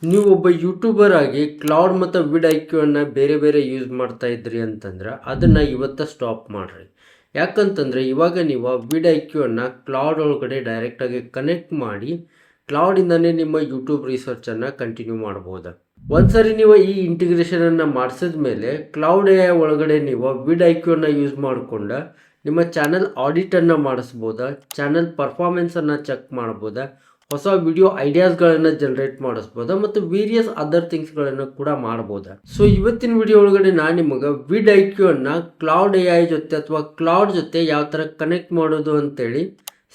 ನೀವು ಒಬ್ಬ ಯೂಟ್ಯೂಬರ್ ಆಗಿ ಕ್ಲೌಡ್ ಮತ್ತು ವಿಡ್ ಐಕ್ಯೂವನ್ನು ಬೇರೆ ಬೇರೆ ಯೂಸ್ ಮಾಡ್ತಾ ಇದ್ರಿ ಅಂತಂದ್ರೆ ಅದನ್ನು ಇವತ್ತು ಸ್ಟಾಪ್ ಮಾಡಿರಿ. ಯಾಕಂತಂದರೆ ಇವಾಗ ನೀವು ವಿಡ್ ಐಕ್ಯೂವನ್ನು ಕ್ಲೌಡ್ ಒಳಗಡೆ ಡೈರೆಕ್ಟಾಗಿ ಕನೆಕ್ಟ್ ಮಾಡಿ ಕ್ಲೌಡಿಂದನೇ ನಿಮ್ಮ ಯೂಟ್ಯೂಬ್ ರಿಸರ್ಚನ್ನು ಕಂಟಿನ್ಯೂ ಮಾಡ್ಬೋದು. ಒಂದ್ಸರಿ ನೀವು ಈ ಇಂಟಿಗ್ರೇಷನನ್ನು ಮಾಡಿಸಿದ ಮೇಲೆ ಕ್ಲೌಡ್ ಎ ಒಳಗಡೆ ನೀವು ವಿಡ್ ಐಕ್ಯೂವನ್ನು ಯೂಸ್ ಮಾಡಿಕೊಂಡು ನಿಮ್ಮ ಚಾನಲ್ ಆಡಿಟನ್ನು ಮಾಡಿಸ್ಬೋದಾ, ಚಾನಲ್ ಪರ್ಫಾರ್ಮೆನ್ಸನ್ನು ಚೆಕ್ ಮಾಡ್ಬೋದಾ, ಹೊಸ ವಿಡಿಯೋ ಐಡಿಯಾಸ್ಗಳನ್ನು ಜನರೇಟ್ ಮಾಡಿಸ್ಬೋದಾ ಮತ್ತು ವೇರಿಯಸ್ ಅದರ್ ಥಿಂಗ್ಸ್ಗಳನ್ನು ಕೂಡ ಮಾಡ್ಬೋದಾ. ಸೊ ಇವತ್ತಿನ ವಿಡಿಯೋ ಒಳಗಡೆ ನಾನು ನಿಮಗೆ ವಿಡ್ ಐಕ್ಯೂವನ್ನು ಕ್ಲೌಡ್ ಎ ಜೊತೆ ಅಥವಾ ಕ್ಲೌಡ್ ಜೊತೆ ಯಾವ ಥರ ಕನೆಕ್ಟ್ ಮಾಡೋದು ಅಂತೇಳಿ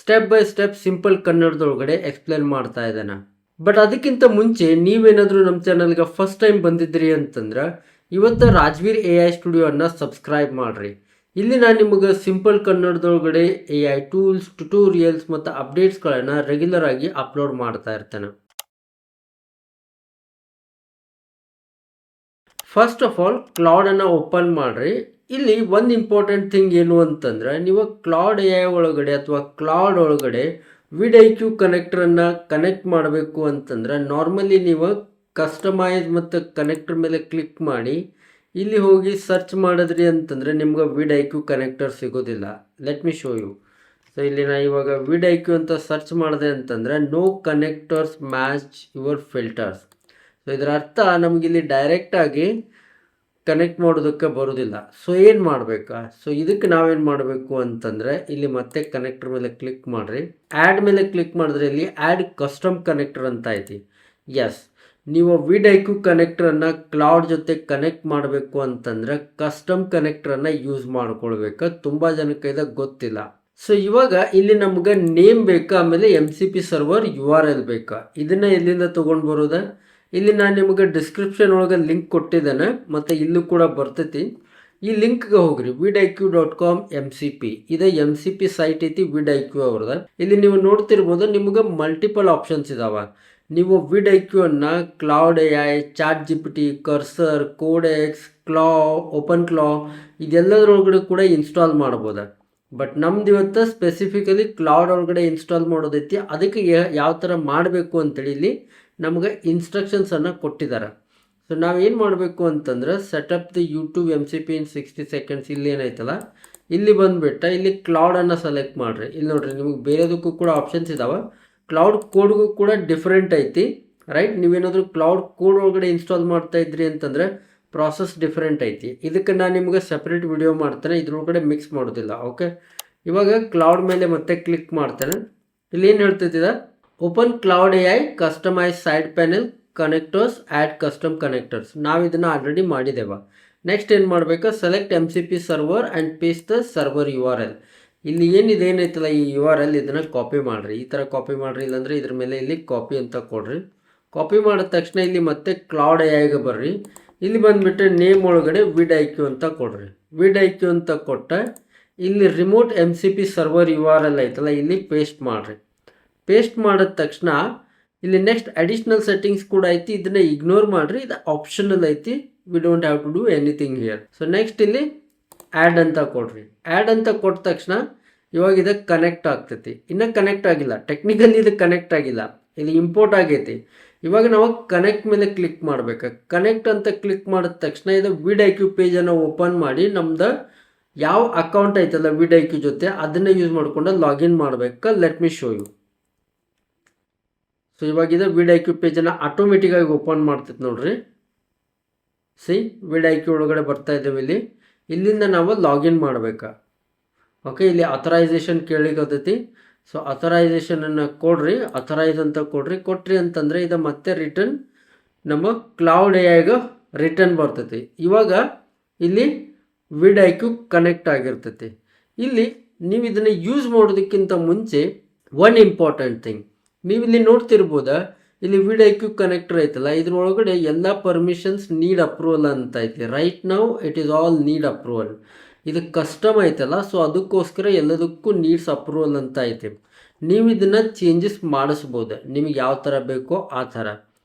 ಸ್ಟೆಪ್ ಬೈ ಸ್ಟೆಪ್ ಸಿಂಪಲ್ ಕನ್ನಡದೊಳಗಡೆ ಎಕ್ಸ್ಪ್ಲೇನ್ ಮಾಡ್ತಾ ಇದ್ದಾನೆ. ಬಟ್ ಅದಕ್ಕಿಂತ ಮುಂಚೆ ನೀವೇನಾದರೂ ನಮ್ಮ ಚಾನಲ್ಗೆ ಫಸ್ಟ್ ಟೈಮ್ ಬಂದಿದ್ರಿ ಅಂತಂದ್ರೆ ಇವತ್ತು ರಾಜ್ವೀರ್ AI ಸ್ಟುಡಿಯೋನ ಸಬ್ಸ್ಕ್ರೈಬ್ ಮಾಡಿರಿ. ಇಲ್ಲಿ ನಾನು ನಿಮಗೆ ಸಿಂಪಲ್ ಕನ್ನಡದೊಳಗಡೆ AI ಟೂಲ್ಸ್, ಟ್ಯುಟೋರಿಯಲ್ಸ್ ಮತ್ತು ಅಪ್ಡೇಟ್ಸ್ಗಳನ್ನು ರೆಗ್ಯುಲರ್ ಆಗಿ ಅಪ್ಲೋಡ್ ಮಾಡ್ತಾ ಇರ್ತೇನೆ. ಫಸ್ಟ್ ಆಫ್ ಆಲ್ ಕ್ಲೌಡನ್ನು ಓಪನ್ ಮಾಡಿರಿ. ಇಲ್ಲಿ ಒಂದು ಇಂಪಾರ್ಟೆಂಟ್ ಥಿಂಗ್ ಏನು ಅಂತಂದ್ರೆ ನೀವು ಕ್ಲೌಡ್ AI ಒಳಗಡೆ ಅಥವಾ ಕ್ಲೌಡ್ ಒಳಗಡೆ ವಿಡ್ ಐಕ್ಯೂ ಕನೆಕ್ಟ್ರನ್ನು ಕನೆಕ್ಟ್ ಮಾಡಬೇಕು ಅಂತಂದ್ರೆ ನಾರ್ಮಲಿ ನೀವು ಕಸ್ಟಮೈಸ್ ಮತ್ತು ಕನೆಕ್ಟರ್ ಮೇಲೆ ಕ್ಲಿಕ್ ಮಾಡಿ ಇಲ್ಲಿ ಹೋಗಿ ಸರ್ಚ್ ಮಾಡಿದ್ರಿ ಅಂತಂದರೆ ನಿಮ್ಗೆ ವಿಡ್ ಐಕ್ಯೂ ಕನೆಕ್ಟರ್ ಸಿಗೋದಿಲ್ಲ. Let me show you. So ಇಲ್ಲಿ ನಾ ಇವಾಗ ವಿಡ್ ಐಕ್ಯೂ ಅಂತ ಸರ್ಚ್ ಮಾಡಿದೆ ಅಂತಂದರೆ no connectors match your filters. So ಇದರ ಅರ್ಥ ನಮಗಿಲ್ಲಿ ಡೈರೆಕ್ಟಾಗಿ ಕನೆಕ್ಟ್ ಮಾಡೋದಕ್ಕೆ ಬರೋದಿಲ್ಲ. ಸೊ ಏನು ಮಾಡಬೇಕಾ? ಸೊ ಇದಕ್ಕೆ ನಾವೇನು ಮಾಡಬೇಕು ಅಂತಂದರೆ ಇಲ್ಲಿ ಮತ್ತೆ ಕನೆಕ್ಟರ್ ಮೇಲೆ ಕ್ಲಿಕ್ ಮಾಡಿರಿ. ಆ್ಯಡ್ ಮೇಲೆ ಕ್ಲಿಕ್ ಮಾಡಿದ್ರೆ ಇಲ್ಲಿ ಆ್ಯಡ್ ಕಸ್ಟಮ್ ಕನೆಕ್ಟರ್ ಅಂತ ಐತಿ. ಎಸ್, ನೀವು ವಿಡ್ ಐಕ್ಯೂ ಕನೆಕ್ಟ್ರನ್ನು ಕ್ಲೌಡ್ ಜೊತೆ ಕನೆಕ್ಟ್ ಮಾಡಬೇಕು ಅಂತಂದರೆ ಕಸ್ಟಮ್ ಕನೆಕ್ಟ್ರನ್ನು ಯೂಸ್ ಮಾಡ್ಕೊಳ್ಬೇಕು. ತುಂಬ ಜನಕ್ಕೆ ಇದು ಗೊತ್ತಿಲ್ಲ. ಸೊ ಇವಾಗ ಇಲ್ಲಿ ನಮ್ಗೆ ನೇಮ್ ಬೇಕಾ, ಆಮೇಲೆ MCP ಸರ್ವರ್ URL ಬೇಕಾ, ಇದನ್ನು ಎಲ್ಲಿಂದ ತೊಗೊಂಡು ಬರೋದ? ಇಲ್ಲಿ ನಾನು ನಿಮಗೆ ಡಿಸ್ಕ್ರಿಪ್ಷನ್ ಒಳಗೆ ಲಿಂಕ್ ಕೊಟ್ಟಿದ್ದೇನೆ ಮತ್ತು ಇಲ್ಲೂ ಕೂಡ ಬರ್ತೈತಿ. ಈ ಲಿಂಕ್ಗೆ ಹೋಗ್ರಿ, vidIQ.com MCP. ಇದು MCP ಸೈಟ್ ಐತಿ ವಿಡ್ ಐಕ್ಯೂ ಅವ್ರದ. ಇಲ್ಲಿ ನೀವು ನೋಡ್ತಿರ್ಬೋದು ನಿಮ್ಗೆ ಮಲ್ಟಿಪಲ್ ಆಪ್ಷನ್ಸ್ ಇದಾವೆ. ನೀವು ವಿಡ್ ಐಕ್ಯೂವನ್ನು Claude AI, ChatGPT, Cursor, Codex, OpenClaw ಇದೆಲ್ಲದರೊಳಗಡೆ ಕೂಡ ಇನ್ಸ್ಟಾಲ್ ಮಾಡ್ಬೋದು. ಬಟ್ ನಮ್ದು ಇವತ್ತು ಸ್ಪೆಸಿಫಿಕಲಿ ಕ್ಲೌಡ್ ಒಳಗಡೆ ಇನ್ಸ್ಟಾಲ್ ಮಾಡೋದೈತಿ. ಅದಕ್ಕೆ ಯಾವ ಥರ ಮಾಡಬೇಕು ಅಂತೇಳಿ ಇಲ್ಲಿ ನಮ್ಗೆ ಇನ್ಸ್ಟ್ರಕ್ಷನ್ಸನ್ನು ಕೊಟ್ಟಿದ್ದಾರೆ. ಸೊ ನಾವೇನು ಮಾಡಬೇಕು ಅಂತಂದ್ರೆ setup the YouTube MCP in 60 seconds. ಇಲ್ಲಿ ಏನೈತಲ್ಲ ಇಲ್ಲಿ ಬಂದುಬಿಟ್ಟು ಇಲ್ಲಿ ಕ್ಲೌಡನ್ನು ಸೆಲೆಕ್ಟ್ ಮಾಡಿರಿ. ಇಲ್ಲಿ ನೋಡಿರಿ ನಿಮಗೆ ಬೇರೆದಕ್ಕೂ ಕೂಡ ಆಪ್ಷನ್ಸ್ ಇದ್ದಾವೆ. ಕ್ಲೌಡ್ ಕೋಡ್ಗೂ ಕೂಡ ಡಿಫ್ರೆಂಟ್ ಐತಿ, ರೈಟ್? ನೀವೇನಾದರೂ ಕ್ಲೌಡ್ ಕೋಡ್ ಒಳಗಡೆ ಇನ್ಸ್ಟಾಲ್ ಮಾಡ್ತಾ ಇದ್ರಿ ಅಂತಂದರೆ ಪ್ರಾಸೆಸ್ ಡಿಫ್ರೆಂಟ್ ಐತಿ. ಇದಕ್ಕೆ ನಾನು ನಿಮಗೆ ಸಪ್ರೇಟ್ ವಿಡಿಯೋ ಮಾಡ್ತೇನೆ, ಇದ್ರೊಳಗಡೆ ಮಿಕ್ಸ್ ಮಾಡೋದಿಲ್ಲ. ಓಕೆ, ಇವಾಗ ಕ್ಲೌಡ್ ಮೇಲೆ ಮತ್ತೆ ಕ್ಲಿಕ್ ಮಾಡ್ತೇನೆ. ಇಲ್ಲಿ ಏನು ಹೇಳ್ತಿದ್ದ? Open cloud AI customise side panel connectors add custom connectors. ನಾವು ಇದನ್ನು ಆಲ್ರೆಡಿ ಮಾಡಿದ್ದೇವೆ. ನೆಕ್ಸ್ಟ್ ಏನು ಮಾಡಬೇಕು? Select MCP server and paste the server URL. ಇಲ್ಲಿ ಏನೈತಲ್ಲ ಈ URL ಇದನ್ನು ಕಾಪಿ ಮಾಡಿರಿ. ಈ ಥರ ಕಾಪಿ ಮಾಡಿರಿ, ಇಲ್ಲಾಂದರೆ ಇದ್ರ ಮೇಲೆ ಇಲ್ಲಿ ಕಾಪಿ ಅಂತ ಕೊಡ್ರಿ. ಕಾಪಿ ಮಾಡಿದ ತಕ್ಷಣ ಇಲ್ಲಿ ಮತ್ತೆ ಕ್ಲೌಡ್ AIಗೆ ಬರ್ರಿ. ಇಲ್ಲಿ ಬಂದುಬಿಟ್ಟು ನೇಮ್ ಒಳಗಡೆ ವಿಡ್ ಐಕ್ಯೂ ಅಂತ ಕೊಡ್ರಿ. ವಿಡ್ ಐಕ್ಯೂ ಅಂತ ಕೊಟ್ಟ ಇಲ್ಲಿ ರಿಮೋಟ್ MCP ಸರ್ವರ್ URL ಐತಲ್ಲ ಇಲ್ಲಿ ಪೇಸ್ಟ್ ಮಾಡಿರಿ. ಪೇಸ್ಟ್ ಮಾಡಿದ ತಕ್ಷಣ ಇಲ್ಲಿ ನೆಕ್ಸ್ಟ್ ಅಡಿಷ್ನಲ್ ಸೆಟ್ಟಿಂಗ್ಸ್ ಕೂಡ ಐತಿ, ಇದನ್ನು ಇಗ್ನೋರ್ ಮಾಡಿರಿ. ಇದು ಆಪ್ಷನಲ್ ಐತಿ, we don't have to do anything here. So next ಇಲ್ಲಿ ಆ್ಯಡ್ ಅಂತ ಕೊಡ್ರಿ. ಆ್ಯಡ್ ಅಂತ ಕೊಟ್ಟ ತಕ್ಷಣ ಇವಾಗ ಇದಕ್ಕೆ ಕನೆಕ್ಟ್ ಆಗ್ತೈತಿ. ಇನ್ನೂ ಕನೆಕ್ಟ್ ಆಗಿಲ್ಲ, ಟೆಕ್ನಿಕಲಿ ಇದು ಕನೆಕ್ಟ್ ಆಗಿಲ್ಲ, ಇಲ್ಲಿ ಇಂಪೋರ್ಟ್ ಆಗೈತಿ. ಇವಾಗ ನಾವು ಕನೆಕ್ಟ್ ಮೇಲೆ ಕ್ಲಿಕ್ ಮಾಡಬೇಕು. ಕನೆಕ್ಟ್ ಅಂತ ಕ್ಲಿಕ್ ಮಾಡಿದ ತಕ್ಷಣ ಇದು ವಿಡ್ ಐಕ್ಯೂ ಪೇಜನ್ನು ಓಪನ್ ಮಾಡಿ ನಮ್ದು ಯಾವ ಅಕೌಂಟ್ ಐತಲ್ಲ ವಿಡ್ ಐಕ್ಯೂ ಜೊತೆ ಅದನ್ನು ಯೂಸ್ ಮಾಡ್ಕೊಂಡು ಲಾಗಿನ್ ಮಾಡಬೇಕು. Let me show you. So ಇವಾಗ ಇದು ವಿಡ್ ಐಕ್ಯೂ ಪೇಜನ್ನು ಆಟೋಮೆಟಿಕ್ಕಾಗಿ ಓಪನ್ ಮಾಡ್ತೈತೆ ನೋಡ್ರಿ. ಸಿ, ವಿಡ್ ಐಕ್ಯೂ ಒಳಗಡೆ ಬರ್ತಾ ಇದ್ದೇವೆ. ಇಲ್ಲಿಂದ ನಾವು ಲಾಗಿನ್ ಮಾಡಬೇಕಾ. ಓಕೆ, ಇಲ್ಲಿ ಅಥರೈಸೇಷನ್ ಕೇಳಿಕತ್ತೈತಿ. ಸೊ ಅಥರೈಸೇಷನನ್ನು ಕೊಡ್ರಿ, ಅಥರೈಸ್ ಅಂತ ಕೊಟ್ರಿ ಅಂತಂದರೆ ಇದು ಮತ್ತೆ ರಿಟರ್ನ್ ನಮ್ಮ ಕ್ಲೌಡ್ AIಗೆ ರಿಟರ್ನ್ ಬರ್ತೈತಿ. ಇವಾಗ ಇಲ್ಲಿ ವಿಡ್ ಐಕ್ಯೂ ಕನೆಕ್ಟ್ ಆಗಿರ್ತೈತಿ. ಇಲ್ಲಿ ನೀವು ಇದನ್ನು ಯೂಸ್ ಮಾಡೋದಕ್ಕಿಂತ ಮುಂಚೆ ಒನ್ ಇಂಪಾರ್ಟೆಂಟ್ ಥಿಂಗ್ ನೀವು ಇಲ್ಲಿ ನೋಡ್ತಿರ್ಬೋದಾ, ಇಲ್ಲಿ ವಿಡ್ ಐಕ್ಯೂ ಕನೆಕ್ಟರ್ ಐತಲ್ಲ ಇದ್ರೊಳಗಡೆ ಎಲ್ಲ ಪರ್ಮಿಷನ್ಸ್ ನೀಡ್ ಅಪ್ರೂವಲ್ ಅಂತ ಐತಿ. Right now it is all need approval. ಇದು ಕಸ್ಟಮ್ ಐತಲ್ಲ, ಸೊ ಅದಕ್ಕೋಸ್ಕರ ಎಲ್ಲದಕ್ಕೂ ನೀಡ್ಸ್ ಅಪ್ರೂವಲ್ ಅಂತ ಐತಿ. ನೀವು ಇದನ್ನು ಚೇಂಜಸ್ ಮಾಡಿಸ್ಬೋದು ನಿಮಗೆ ಯಾವ ಥರ ಬೇಕೋ ಆ ಥರ.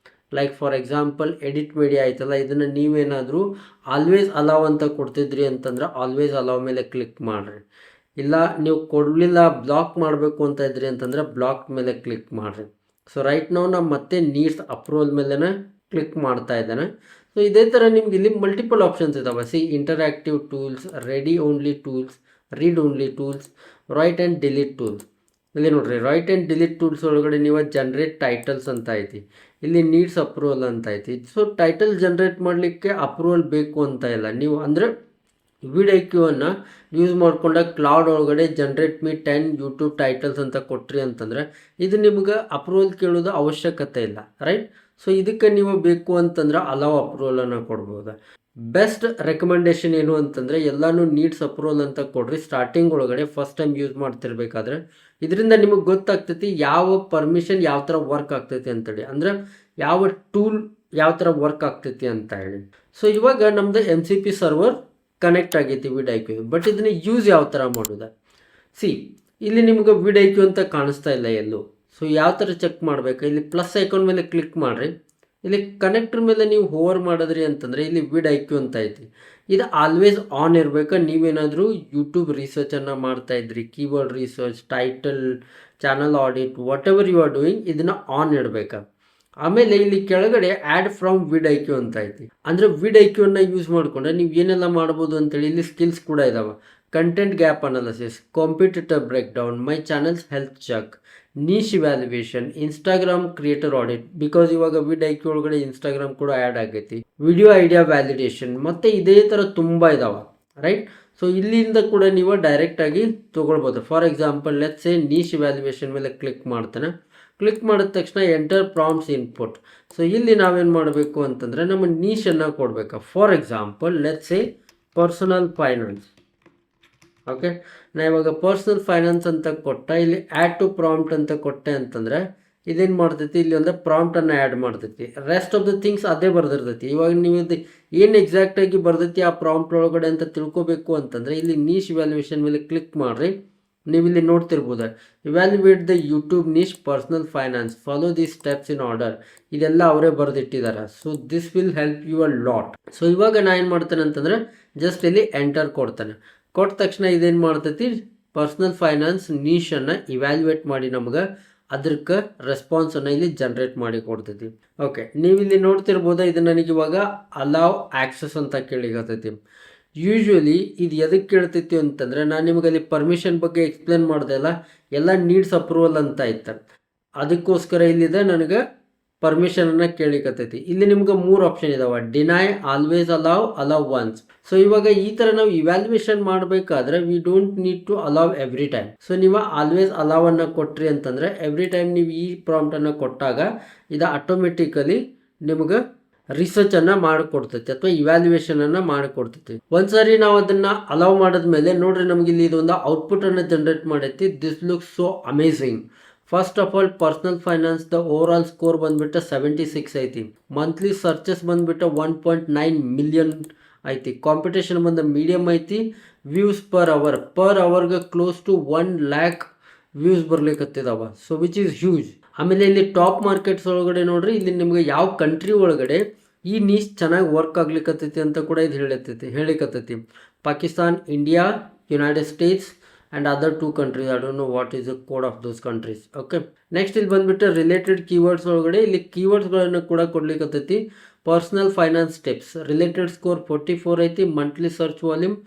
Like for example edit media ಐತಲ್ಲ, ಇದನ್ನು ನೀವೇನಾದರೂ ಆಲ್ವೇಸ್ ಅಲೌ ಅಂತ ಕೊಡ್ತಿದ್ರಿ ಅಂತಂದ್ರೆ ಆಲ್ವೇಸ್ ಅಲೌ ಮೇಲೆ ಕ್ಲಿಕ್ ಮಾಡಿರಿ. ಇಲ್ಲ ನೀವು ಕೊಡಲಿಲ್ಲ ಬ್ಲಾಕ್ ಮಾಡಬೇಕು ಅಂತ ಇದ್ರಿ ಅಂತಂದರೆ ಬ್ಲಾಕ್ ಮೇಲೆ ಕ್ಲಿಕ್ ಮಾಡಿರಿ. ಸೊ ರೈಟ್ ನಾವು ಮತ್ತೆ ನೀಡ್ಸ್ ಅಪ್ರೂವಲ್ ಮೇಲೆ ಕ್ಲಿಕ್ ಮಾಡ್ತಾ ಇದ್ದಾನೆ. ಸೊ ಇದೇ ಥರ ನಿಮ್ಗೆ ಇಲ್ಲಿ ಮಲ್ಟಿಪಲ್ ಆಪ್ಷನ್ಸ್ ಇದಾವೆ. C interactive tools, ready only tools, read only tools, right and delete tools. ಇಲ್ಲಿ ನೋಡ್ರಿ ರೈಟ್ ಆ್ಯಂಡ್ ಡಿಲೀಟ್ ಟೂಲ್ಸ್ ಒಳಗಡೆ ನೀವು ಜನರೇಟ್ ಟೈಟಲ್ಸ್ ಅಂತ ಐತಿ, ಇಲ್ಲಿ ನೀಡ್ಸ್ ಅಪ್ರೂವಲ್ ಅಂತ ಐತಿ. ಸೊ ಟೈಟಲ್ ಜನರೇಟ್ ಮಾಡಲಿಕ್ಕೆ ಅಪ್ರೂವಲ್ ಬೇಕು ಅಂತ ಇಲ್ಲ. ನೀವು ಅಂದರೆ ವಿಡ್-ಐ-ಕ್ಯೂವನ್ನು ಯೂಸ್ ಮಾಡ್ಕೊಂಡಾಗ ಕ್ಲೌಡ್ ಒಳಗಡೆ ಜನರೇಟ್ ಮೀ 10 ಯೂಟ್ಯೂಬ್ ಟೈಟಲ್ಸ್ ಅಂತ ಕೊಟ್ರಿ ಅಂತಂದರೆ ಇದು ನಿಮ್ಗೆ ಅಪ್ರೂವಲ್ ಕೇಳೋದು ಅವಶ್ಯಕತೆ ಇಲ್ಲ, ರೈಟ್. ಸೊ ಇದಕ್ಕೆ ನೀವು ಬೇಕು ಅಂತಂದ್ರೆ ಅಲೌ ಅಪ್ರೂವಲನ್ನು ಕೊಡ್ಬೋದು. ಬೆಸ್ಟ್ ರೆಕಮೆಂಡೇಶನ್ ಏನು ಅಂತಂದರೆ ಎಲ್ಲನೂ ನೀಡ್ಸ್ ಅಪ್ರೂವಲ್ ಅಂತ ಕೊಡ್ರಿ ಸ್ಟಾರ್ಟಿಂಗ್ ಒಳಗಡೆ ಫಸ್ಟ್ ಟೈಮ್ ಯೂಸ್ ಮಾಡ್ತಿರ್ಬೇಕಾದ್ರೆ. ಇದರಿಂದ ನಿಮಗೆ ಗೊತ್ತಾಗ್ತೈತಿ ಯಾವ ಪರ್ಮಿಷನ್ ಯಾವ ಥರ ವರ್ಕ್ ಆಗ್ತೈತಿ ಅಂತೇಳಿ, ಅಂದರೆ ಯಾವ ಟೂಲ್ ಯಾವ ಥರ ವರ್ಕ್ ಆಗ್ತೈತಿ ಅಂತ ಹೇಳಿ. ಸೊ ಇವಾಗ ನಮ್ಮದು MCP ಸರ್ವರ್ ಕನೆಕ್ಟ್ ಆಗೈತಿ ವಿಡ್-ಐ-ಕ್ಯೂ. ಬಟ್ ಇದನ್ನ ಯೂಸ್ ಯಾವ ಥರ ಮಾಡೋದು? ಸಿ ಇಲ್ಲಿ ನಿಮ್ಗೆ ವಿಡ್-ಐ-ಕ್ಯೂ ಅಂತ ಕಾಣಿಸ್ತಾ ಇಲ್ಲ ಎಲ್ಲೂ. ಸೊ ಯಾವ ಥರ ಚೆಕ್ ಮಾಡಬೇಕು? ಇಲ್ಲಿ ಪ್ಲಸ್ ಐಕಾನ್ ಮೇಲೆ ಕ್ಲಿಕ್ ಮಾಡಿರಿ. ಇಲ್ಲಿ ಕನೆಕ್ಟರ್ ಮೇಲೆ ನೀವು ಹೋವರ್ ಮಾಡಿದ್ರಿ ಅಂತಂದರೆ ಇಲ್ಲಿ ವಿಡ್-ಐ-ಕ್ಯೂ ಅಂತ ಐತಿ. ಇದು ಆಲ್ವೇಸ್ ಆನ್ ಇರಬೇಕು. ನೀವೇನಾದರೂ ಯೂಟ್ಯೂಬ್ ರಿಸರ್ಚನ್ನು ಮಾಡ್ತಾಯಿದ್ರಿ, keyword research, title, channel audit, whatever you are doing, ಇದನ್ನು ಆನ್ ಇಡಬೇಕು. ಆಮೇಲೆ ಇಲ್ಲಿ ಕೆಳಗಡೆ ಆ್ಯಡ್ ಫ್ರಮ್ ವಿಡ್-ಐ-ಕ್ಯೂ ಅಂತ ಐತಿ. ಅಂದರೆ ವಿಡ್-ಐ-ಕ್ಯೂನ ಯೂಸ್ ಮಾಡಿಕೊಂಡ್ರೆ ನೀವು ಏನೆಲ್ಲ ಮಾಡ್ಬೋದು ಅಂತೇಳಿ ಇಲ್ಲಿ ಸ್ಕಿಲ್ಸ್ ಕೂಡ ಇದಾವೆ. Content gap analysis, competitor breakdown, my channels health check, niche valuation, Instagram creator audit, because ಇವಾಗ ವಿಡ್-ಐ-ಕ್ಯೂ ಒಳಗಡೆ ಇನ್ಸ್ಟಾಗ್ರಾಮ್ ಕೂಡ ಆ್ಯಡ್ ಆಗೈತಿ, ವಿಡಿಯೋ ಐಡಿಯಾ ವ್ಯಾಲಿಡೇಷನ್, ಮತ್ತು ಇದೇ ಥರ ತುಂಬ ಇದಾವೆ, ರೈಟ್. ಸೊ ಇಲ್ಲಿಂದ ಕೂಡ ನೀವು ಡೈರೆಕ್ಟಾಗಿ ತೊಗೊಳ್ಬೋದು. For example let's say niche valuation ಮೇಲೆ ಕ್ಲಿಕ್ ಮಾಡ್ತಾನೆ. ಕ್ಲಿಕ್ ಮಾಡಿದ ತಕ್ಷಣ ಎಂಟರ್ ಪ್ರಾಂಪ್ಟ್ಸ್ ಇನ್ಪುಟ್. ಸೊ ಇಲ್ಲಿ ನಾವೇನು ಮಾಡಬೇಕು ಅಂತಂದರೆ ನಮ್ಮ ನೀಶನ್ನು ಕೊಡಬೇಕು. For example let's say personal finance. Okay, ನಾ ಇವಾಗ ಪರ್ಸನಲ್ ಫೈನಾನ್ಸ್ ಅಂತ ಕೊಟ್ಟ, ಇಲ್ಲಿ ಆ್ಯಡ್ ಟು ಪ್ರಾಂಪ್ಟ್ ಅಂತ ಕೊಟ್ಟೆ ಅಂತಂದರೆ ಇದೇನು ಮಾಡ್ತೈತಿ, ಇಲ್ಲಿ ಒಂದು ಪ್ರಾಂಪ್ಟನ್ನು ಆ್ಯಡ್ ಮಾಡ್ತೈತಿ. ರೆಸ್ಟ್ ಆಫ್ ದ ಥಿಂಗ್ಸ್ ಅದೇ ಬರ್ದಿರ್ತೈತಿ. ಇವಾಗ ನೀವು ಇದು ಏನು ಎಕ್ಸಾಕ್ಟಾಗಿ ಬರ್ದೈತಿ ಆ ಪ್ರಾಂಪ್ಟ್ ಒಳಗಡೆ ಅಂತ ತಿಳ್ಕೊಬೇಕು ಅಂತಂದರೆ ಇಲ್ಲಿ ನೀಶ್ ವ್ಯಾಲ್ಯುವೇಷನ್ ಮೇಲೆ ಕ್ಲಿಕ್ ಮಾಡಿರಿ. ನೀವು ಇಲ್ಲಿ ನೋಡ್ತಿರ್ಬೋದು, evaluate the YouTube niche personal finance, follow the steps in order. ಇದೆಲ್ಲ ಅವರೇ ಬರೆದಿಟ್ಟಿದ್ದಾರೆ. So this will help you a lot. So ಇವಾಗ ನಾ ಏನು ಮಾಡ್ತೇನೆ ಅಂತಂದರೆ ಜಸ್ಟ್ ಇಲ್ಲಿ ಎಂಟರ್ ಕೊಡ್ತಾನೆ. ಕೊಟ್ಟ ತಕ್ಷಣ ಇದೇನು ಮಾಡ್ತೈತಿ, ಪರ್ಸನಲ್ ಫೈನಾನ್ಸ್ ನೀಶನ್ನು ಇವ್ಯಾಲ್ಯುವೇಟ್ ಮಾಡಿ ನಮ್ಗೆ ಅದಕ್ಕೆ ರೆಸ್ಪಾನ್ಸನ್ನು ಇಲ್ಲಿ ಜನ್ರೇಟ್ ಮಾಡಿ ಕೊಡ್ತೈತಿ. ಓಕೆ, ನೀವು ಇಲ್ಲಿ ನೋಡ್ತಿರ್ಬೋದು, ಇದು ನನಗೆ ಇವಾಗ ಅಲೌ ಆಕ್ಸೆಸ್ ಅಂತ ಕೇಳಿಗತ್ತೈತಿ. ಯೂಶ್ವಲಿ ಇದು ಎದಕ್ಕೆ ಕೇಳ್ತೈತಿ ಅಂತಂದರೆ ನಾನು ನಿಮಗೆ ಅಲ್ಲಿ ಪರ್ಮಿಷನ್ ಬಗ್ಗೆ ಎಕ್ಸ್ಪ್ಲೇನ್ ಮಾಡಿದೆ ಅಲ್ಲ, ಎಲ್ಲ ನೀಡ್ಸ್ ಅಪ್ರೂವಲ್ ಅಂತ ಇತ್ತು. ಅದಕ್ಕೋಸ್ಕರ ಇಲ್ಲಿದೆ ನನಗೆ ಪರ್ಮಿಷನನ್ನು ಕೇಳಿಕತ್ತೈತಿ. ಇಲ್ಲಿ ನಿಮ್ಗೆ 3 ಆಪ್ಷನ್ ಇದಾವೆ: deny, always allow, allow once. So ಇವಾಗ ಈ ಥರ ನಾವು ಇವ್ಯಾಲ್ಯುವೇಷನ್ ಮಾಡಬೇಕಾದ್ರೆ we don't need to allow every time. So ನೀವು ಆಲ್ವೇಸ್ ಅಲೌವನ್ನು ಕೊಟ್ರಿ ಅಂತಂದರೆ ಎವ್ರಿ ಟೈಮ್ ನೀವು ಈ ಪ್ರಾಂಪ್ಟನ್ನು ಕೊಟ್ಟಾಗ ಇದು ಆಟೋಮೆಟಿಕಲಿ ನಿಮ್ಗೆ ರಿಸರ್ಚನ್ನು ಮಾಡಿಕೊಡ್ತೈತಿ ಅಥವಾ ಇವ್ಯಾಲ್ಯುವೇಷನನ್ನು ಮಾಡಿಕೊಡ್ತೈತಿ. ಒಂದ್ಸರಿ ನಾವು ಅದನ್ನು ಅಲೌ ಮಾಡಿದ್ಮೇಲೆ ನೋಡ್ರಿ ನಮ್ಗೆ ಇಲ್ಲಿ ಇದೊಂದು ಔಟ್ಪುಟನ್ನು ಜನರೇಟ್ ಮಾಡೈತಿ. This looks so amazing. First of all personal finance the over all score ಬಂದ್ಬಿಟ್ಟು 76 ಐತಿ. ಮಂತ್ಲಿ ಸರ್ಚಸ್ ಬಂದ್ಬಿಟ್ಟು 1.9 ಮಿಲಿಯನ್ ಐತಿ. ಕಾಂಪಿಟೇಷನ್ ಬಂದ ಮೀಡಿಯಮ್ ಐತಿ. ವ್ಯೂಸ್ ಪರ್ ಅವರ್ಗೆ ಕ್ಲೋಸ್ ಟು 1 lakh ವ್ಯೂಸ್ ಬರ್ಲಿಕ್ಕತ್ತಿದಾವ. So which is huge. ಆಮೇಲೆ ಇಲ್ಲಿ ಟಾಪ್ ಮಾರ್ಕೆಟ್ಸ್ ಒಳಗಡೆ ನೋಡ್ರಿ, ಇಲ್ಲಿ ನಿಮ್ಗೆ ಯಾವ ಕಂಟ್ರಿ ಒಳಗಡೆ ಈ ನೀಶ್ ಚೆನ್ನಾಗಿ ವರ್ಕ್ ಆಗ್ಲಿಕ್ಕತ್ತೈತಿ ಅಂತ ಕೂಡ ಇದು ಹೇಳಿಕತ್ತೈತಿ. Pakistan, India, United States and other 2 countries. I don't know what is the code of those countries. Okay, next ಇಲ್ಲಿ ಬಂದ್ಬಿಟ್ಟು ರಿಲೇಟೆಡ್ ಕೀವರ್ಡ್ಸ್ ಒಳಗಡೆ ಇಲ್ಲಿ ಕೀವರ್ಡ್ಸ್ಗಳನ್ನು ಕೂಡ ಕೊಡ್ಲಿಕ್ಕತ್ತೈತಿ. Personal finance steps, related score 44 ಐತಿ. Monthly search volume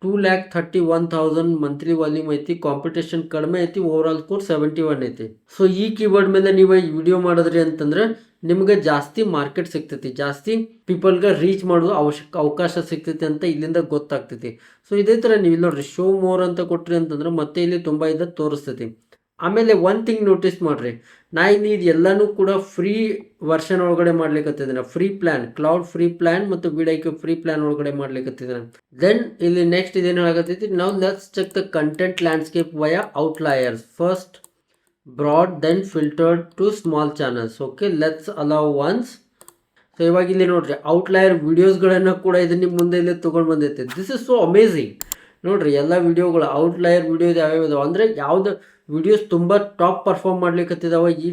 2,31,000 monthly volume ಐತಿ. ಕಾಂಪಿಟೇಷನ್ ಕಡಿಮೆ ಐತಿ. ಓವರ್ ಆಲ್ ಸ್ಕೋರ್ 71 ಐತಿ. ಸೊ ಈ ಕೀವರ್ಡ್ ಮೇಲೆ ನೀವು ಈ ವಿಡಿಯೋ ಮಾಡಿದ್ರಿ ಅಂತಂದ್ರೆ ನಿಮ್ಗೆ ಜಾಸ್ತಿ ಮಾರ್ಕೆಟ್ ಸಿಗ್ತೈತಿ, ಜಾಸ್ತಿ ಪೀಪಲ್ಗೆ ರೀಚ್ ಮಾಡೋ ಅವಕಾಶ ಸಿಗ್ತೈತಿ ಅಂತ ಇಲ್ಲಿಂದ ಗೊತ್ತಾಗ್ತೈತಿ. ಸೊ ಇದೇ ಥರ ನೀವು ಇಲ್ಲಿ ನೋಡ್ರಿ ಶೋ ಮೋರ್ ಅಂತ ಕೊಟ್ರಿ ಅಂತಂದ್ರೆ ಮತ್ತೆ ಇಲ್ಲಿ ತುಂಬ ಇದ್ದ ತೋರಿಸ್ತೈತಿ. ಆಮೇಲೆ ಒನ್ ಥಿಂಗ್ ನೋಟಿಸ್ ಮಾಡ್ರಿ, ನಾ ಇಲ್ಲಿ ಇದು ಎಲ್ಲನೂ ಕೂಡ ಫ್ರೀ ವರ್ಷನ್ ಒಳಗಡೆ ಮಾಡ್ಲಿಕ್ಕತ್ತಿದ್ದೇನೆ. Free plan, cloud free plan ಮತ್ತು ವಿಡ್-ಐ-ಕ್ಯೂ ಫ್ರೀ ಪ್ಲ್ಯಾನ್ ಒಳಗಡೆ ಮಾಡ್ಲಿಕ್ಕತ್ತಿದ್ದೇನೆ. ದೆನ್ ಇಲ್ಲಿ ನೆಕ್ಸ್ಟ್ ಇದೇನು ಹೇಳಕತ್ತೈತಿ, ನಾವು let's check the content landscape via outliers. First broad, then filtered to small channels. Okay, let's allow once. So ಇವಾಗ ಇಲ್ಲಿ ನೋಡ್ರಿ ಔಟ್ಲೈಯರ್ ವಿಡಿಯೋಸ್ಗಳನ್ನು ಕೂಡ ಇದು ನಿಮ್ಮ ಮುಂದೆ ಇಲ್ಲಿ ತೊಗೊಂಡು ಬಂದೈತೆ. This is so amazing. ನೋಡ್ರಿ ಎಲ್ಲ ವಿಡಿಯೋಗಳು ಔಟ್ಲೈಯರ್ ವಿಡಿಯೋಸ್ ಯಾವ್ಯಾವ ಇದಾವೆ ಅಂದರೆ ಯಾವ್ದು ವಿಡಿಯೋಸ್ ತುಂಬ ಟಾಪ್ ಪರ್ಫಾರ್ಮ್ ಮಾಡ್ಲಿಕ್ಕತ್ತಿದಾವೆ ಈ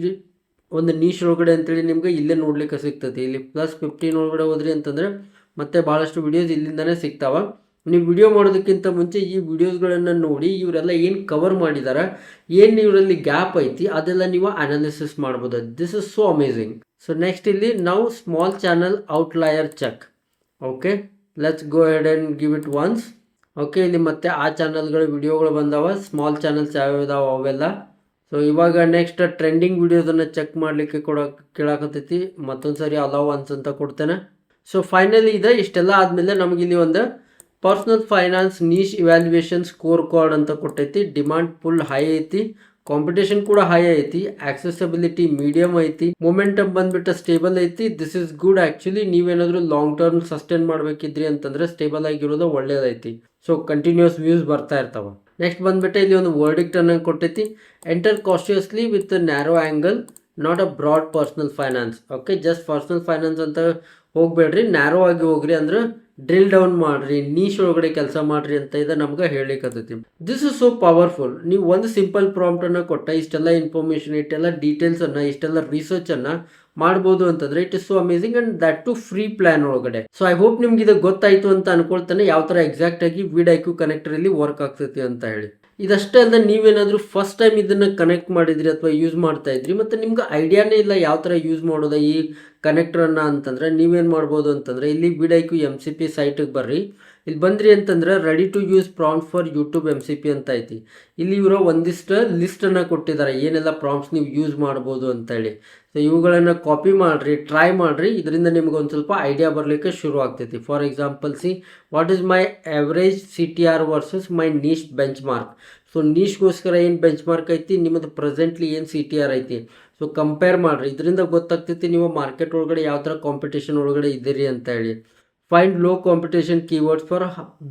ಒಂದು ನೀಶ್ ಒಳಗಡೆ ಅಂತೇಳಿ ನಿಮ್ಗೆ ಇಲ್ಲೇ ನೋಡ್ಲಿಕ್ಕೆ ಸಿಗ್ತೈತಿ. ಇಲ್ಲಿ +15 ಒಳಗಡೆ ಹೋದ್ರಿ ಅಂತಂದರೆ ಮತ್ತೆ ಭಾಳಷ್ಟು ವಿಡಿಯೋಸ್ ಇಲ್ಲಿಂದನೇ ಸಿಗ್ತಾವೆ. ನೀವು ವಿಡಿಯೋ ಮಾಡೋದಕ್ಕಿಂತ ಮುಂಚೆ ಈ ವಿಡಿಯೋಸ್ಗಳನ್ನು ನೋಡಿ ಇವರೆಲ್ಲ ಏನು ಕವರ್ ಮಾಡಿದ್ದಾರೆ, ಏನು ಇವರಲ್ಲಿ ಗ್ಯಾಪ್ ಐತಿ ಅದೆಲ್ಲ ನೀವು ಅನಾಲಿಸಿಸ್ ಮಾಡ್ಬೋದು. This is so amazing. So next ಇಲ್ಲಿ ನಾವು small channel outlier check. Okay, let's go head and give it once. Okay, ಇಲ್ಲಿ ಮತ್ತೆ ಆ ಚಾನಲ್ಗಳ ವಿಡಿಯೋಗಳು ಬಂದಾವ, ಸ್ಮಾಲ್ ಚಾನಲ್ಸ್ ಯಾವ್ಯಾವ ಇದಾವೆ ಅವೆಲ್ಲ. ಸೊ ಇವಾಗ ನೆಕ್ಸ್ಟ್ ಟ್ರೆಂಡಿಂಗ್ ವಿಡಿಯೋದನ್ನು ಚೆಕ್ ಮಾಡಲಿಕ್ಕೆ ಕೇಳಾಕತ್ತೈತಿ. ಮತ್ತೊಂದು ಸರಿ ಅಲೌ ಒನ್ಸ್ ಅಂತ ಕೊಡ್ತೇನೆ. ಸೊ ಫೈನಲಿ ಇದೆ. ಇಷ್ಟೆಲ್ಲ ಆದಮೇಲೆ ನಮಗಿಲ್ಲಿ ಒಂದು personal finance niche evaluation score card ಅಂತ ಕೊಟ್ಟೈತಿ. ಡಿಮಾಂಡ್ ಫುಲ್ ಹೈ ಐತಿ, ಕಾಂಪಿಟೇಷನ್ ಕೂಡ ಹೈ ಐತಿ, ಆಕ್ಸೆಸಿಬಿಲಿಟಿ ಮೀಡಿಯಮ್ ಐತಿ, ಮೊಮೆಂಟಮ್ ಬಂದ್ಬಿಟ್ಟು ಸ್ಟೇಬಲ್ ಐತಿ. This is good. ಆ್ಯಕ್ಚುಲಿ ನೀವೇನಾದರೂ ಲಾಂಗ್ ಟರ್ಮ್ ಸಸ್ಟೈನ್ ಮಾಡಬೇಕಿದ್ರಿ ಅಂತಂದ್ರೆ ಸ್ಟೇಬಲ್ ಆಗಿರೋದು ಒಳ್ಳೇದೈತಿ. ಸೊ ಕಂಟಿನ್ಯೂಸ್ ವ್ಯೂಸ್ ಬರ್ತಾ ಇರ್ತಾವ. ನೆಕ್ಸ್ಟ್ ಬಂದ್ಬಿಟ್ಟು ಇಲ್ಲಿ ಒಂದು ವರ್ಡಿಕ್ಟ್ ಅನ್ನು ಕೊಟ್ಟೈತಿ. Enter cautiously with narrow angle, not a broad personal finance. Okay, just personal finance ಅಂತ ಹೋಗ್ಬೇಡ್ರಿ, ನ್ಯಾರೋ ಆಗಿ ಹೋಗ್ರಿ, ಅಂದ್ರೆ ಡ್ರಿಲ್ ಡೌನ್ ಮಾಡ್ರಿ, ನೀಶ್ ಒಳಗಡೆ ಕೆಲಸ ಮಾಡ್ರಿ ಅಂತ ಇದೆ ನಮ್ಗೆ ಹೇಳಿಕತ್ತೈತಿ. This is so powerful. ನೀವು ಒಂದು ಸಿಂಪಲ್ ಪ್ರಾಂಪ್ಟ್ ಅನ್ನ ಕೊಟ್ಟ ಇಷ್ಟೆಲ್ಲ ಇನ್ಫಾರ್ಮೇಶನ್, ಇಷ್ಟೆಲ್ಲ ಡೀಟೇಲ್ಸ್ ಅನ್ನ, ಇಷ್ಟೆಲ್ಲ ರಿಸರ್ಚ್ ಅನ್ನ ಮಾಡ್ಬೋದು ಅಂತಂದ್ರೆ it is so amazing and that too free plan ಒಳಗಡೆ. ಸೊ ಐ ಹೋಪ್ ನಿಮ್ಗೆ ಇದು ಗೊತ್ತಾಯ್ತು ಅಂತ ಅನ್ಕೊಳ್ತಾನೆ ಯಾವ ತರ ಎಕ್ಸಾಕ್ಟ್ ಆಗಿ ವಿಡ್-ಐಕ್ಯೂ ಕನೆಕ್ಟರ್ ಇಲ್ಲಿ ವರ್ಕ್ ಆಗ್ತೈತಿ ಅಂತ ಹೇಳಿ. ಇದಷ್ಟೇ ಅಲ್ಲದೆ ನೀವೇನಾದರೂ ಫಸ್ಟ್ ಟೈಮ್ ಇದನ್ನು ಕನೆಕ್ಟ್ ಮಾಡಿದ್ರಿ ಅಥವಾ ಯೂಸ್ ಮಾಡ್ತಾ ಇದ್ರಿ ಮತ್ತು ನಿಮ್ಗೆ ಐಡಿಯಾನೇ ಇಲ್ಲ ಯಾವ ಥರ ಯೂಸ್ ಮಾಡೋದ ಈ ಕನೆಕ್ಟ್ರನ್ನು ಅಂತಂದರೆ ನೀವೇನು ಮಾಡ್ಬೋದು ಅಂತಂದರೆ ಇಲ್ಲಿ ವಿಡ್-ಐಕ್ಯೂ MCP ಸೈಟಿಗೆ ಬರ್ರಿ. ಇಲ್ಲಿ ಬಂದ್ರಿ ಅಂತಂದ್ರೆ ready to use prompt for YouTube MCP ಅಂತ ಐತಿ. ಇಲ್ಲಿ ಇವರು ಒಂದಿಷ್ಟು ಲಿಸ್ಟನ್ನು ಕೊಟ್ಟಿದ್ದಾರೆ ಏನೆಲ್ಲ ಪ್ರಾಂಪ್ಟ್ಸ್ ನೀವು ಯೂಸ್ ಮಾಡ್ಬೋದು ಅಂತೇಳಿ. ಸೊ ಇವುಗಳನ್ನು ಕಾಪಿ ಮಾಡಿರಿ, ಟ್ರೈ ಮಾಡಿರಿ, ಇದರಿಂದ ನಿಮ್ಗೆ ಒಂದು ಸ್ವಲ್ಪ ಐಡಿಯಾ ಬರಲಿಕ್ಕೆ ಶುರು ಆಗ್ತೈತಿ. For example see what is my average CTR versus my niche benchmark. So ನೀಶ್ಗೋಸ್ಕರ ಏನು ಬೆಂಚ್ ಮಾರ್ಕ್ ಐತಿ, ನಿಮ್ಮದು ಪ್ರೆಸೆಂಟ್ಲಿ ಏನು CTR ಐತಿ, ಸೊ ಕಂಪೇರ್ ಮಾಡಿರಿ. ಇದರಿಂದ ಗೊತ್ತಾಗ್ತೈತಿ ನೀವು ಮಾರ್ಕೆಟ್ ಒಳಗಡೆ ಯಾವ ಥರ ಕಾಂಪಿಟೇಷನ್ ಒಳಗಡೆ ಇದ್ದೀರಿ ಅಂತ ಹೇಳಿ. Find low competition keywords for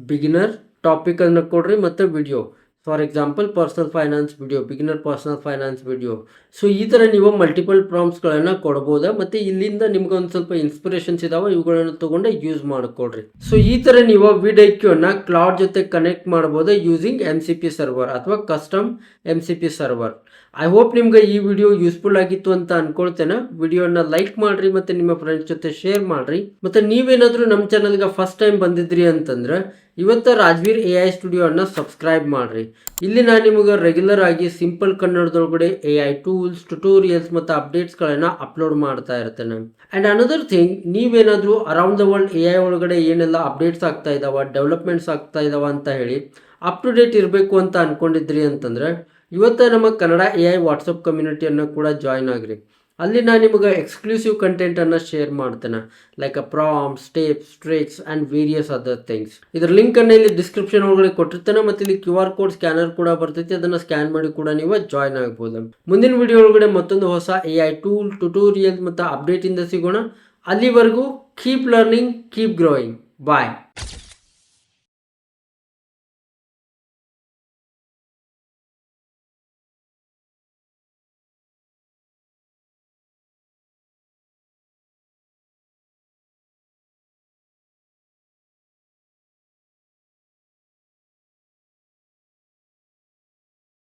beginner topic ಅನ್ನು ಕೊಡ್ರಿ ಮತ್ತು video. For example personal finance video, beginner personal finance video. So ಈ ಥರ ನೀವು ಮಲ್ಟಿಪಲ್ ಪ್ರಾಂಪ್ಟ್ಸ್ಗಳನ್ನು ಕೊಡ್ಬೋದಾ, ಮತ್ತು ಇಲ್ಲಿಂದ ನಿಮ್ಗೆ ಒಂದು ಸ್ವಲ್ಪ ಇನ್ಸ್ಪಿರೇಷನ್ಸ್ ಇದಾವೆ, ಇವುಗಳನ್ನು ತೊಗೊಂಡು ಯೂಸ್ ಮಾಡಿಕೊಡ್ರಿ. ಸೊ ಈ ಥರ ನೀವು ವಿಡ್-ಐಕ್ಯೂ ಅನ್ನ ಕ್ಲೌಡ್ ಜೊತೆ ಕನೆಕ್ಟ್ ಮಾಡ್ಬೋದು ಯೂಸಿಂಗ್ MCP ಸರ್ವರ್ ಅಥವಾ custom MCP server. I hope ನಿಮ್ಗೆ ಈ ವಿಡಿಯೋ ಯೂಸ್ಫುಲ್ ಆಗಿತ್ತು ಅಂತ ಅನ್ಕೊಳ್ತೇನೆ. ವಿಡಿಯೋನ ಲೈಕ್ ಮಾಡ್ರಿ ಮತ್ತು ನಿಮ್ಮ ಫ್ರೆಂಡ್ಸ್ ಜೊತೆ ಶೇರ್ ಮಾಡ್ರಿ. ಮತ್ತು ನೀವೇನಾದರೂ ನಮ್ಮ ಚಾನಲ್ಗೆ ಫಸ್ಟ್ ಟೈಮ್ ಬಂದಿದ್ರಿ ಅಂತಂದ್ರೆ ಇವತ್ತು ರಾಜ್ವೀರ್ AI ಸ್ಟುಡಿಯೋ ಅನ್ನ ಸಬ್ಸ್ಕ್ರೈಬ್ ಮಾಡ್ರಿ. ಇಲ್ಲಿ ನಾನು ನಿಮಗೆ ರೆಗ್ಯುಲರ್ ಆಗಿ ಸಿಂಪಲ್ ಕನ್ನಡದೊಳಗಡೆ AI ಟೂಲ್ಸ್, ಟ್ಯುಟೋರಿಯಲ್ಸ್ ಮತ್ತು ಅಪ್ಡೇಟ್ಸ್ಗಳನ್ನು ಅಪ್ಲೋಡ್ ಮಾಡ್ತಾ ಇರ್ತೇನೆ. ಆ್ಯಂಡ್ ಅನದರ್ ಥಿಂಗ್, ನೀವೇನಾದರೂ ಅರೌಂಡ್ ದ ವರ್ಲ್ಡ್ AI ಒಳಗಡೆ ಏನೆಲ್ಲ ಅಪ್ಡೇಟ್ಸ್ ಆಗ್ತಾ ಇದಾವ, ಡೆವಲಪ್ಮೆಂಟ್ಸ್ ಆಗ್ತಾ ಇದಾವ ಅಂತ ಹೇಳಿ ಅಪ್ ಟು ಡೇಟ್ ಇರಬೇಕು ಅಂತ ಅನ್ಕೊಂಡಿದ್ರಿ ಅಂತಂದ್ರೆ ಇವತ್ತು ನಮ್ಮ ಕನ್ನಡ AI ವಾಟ್ಸಪ್ ಕಮ್ಯುನಿಟಿಯನ್ನು ಕೂಡ ಜಾಯ್ನ್ ಆಗ್ರಿ. ಅಲ್ಲಿ ನಾನು ನಿಮಗೆ ಎಕ್ಸ್ಕ್ಲೂಸಿವ್ ಕಂಟೆಂಟನ್ನು ಶೇರ್ ಮಾಡ್ತೇನೆ, like a prompts, steps, tricks and various other things. ಇದರ ಲಿಂಕನ್ನು ಇಲ್ಲಿ ಡಿಸ್ಕ್ರಿಪ್ಷನ್ ಒಳಗಡೆ ಕೊಟ್ಟಿರ್ತೇನೆ, ಮತ್ತು ಇಲ್ಲಿ QR ಕೋಡ್ ಸ್ಕ್ಯಾನರ್ ಕೂಡ ಬರ್ತೈತಿ, ಅದನ್ನು ಸ್ಕ್ಯಾನ್ ಮಾಡಿ ಕೂಡ ನೀವು ಜಾಯ್ನ್ ಆಗ್ಬೋದು. ಮುಂದಿನ ವಿಡಿಯೋ ಒಳಗಡೆ ಮತ್ತೊಂದು ಹೊಸ AI ಟೂಲ್, ಟ್ಯುಟೋರಿಯಲ್ ಮತ್ತು ಅಪ್ಡೇಟಿಂದ ಸಿಗೋಣ. ಅಲ್ಲಿವರೆಗೂ ಕೀಪ್ ಲರ್ನಿಂಗ್, ಕೀಪ್ ಗ್ರೋಯಿಂಗ್. ಬಾಯ್.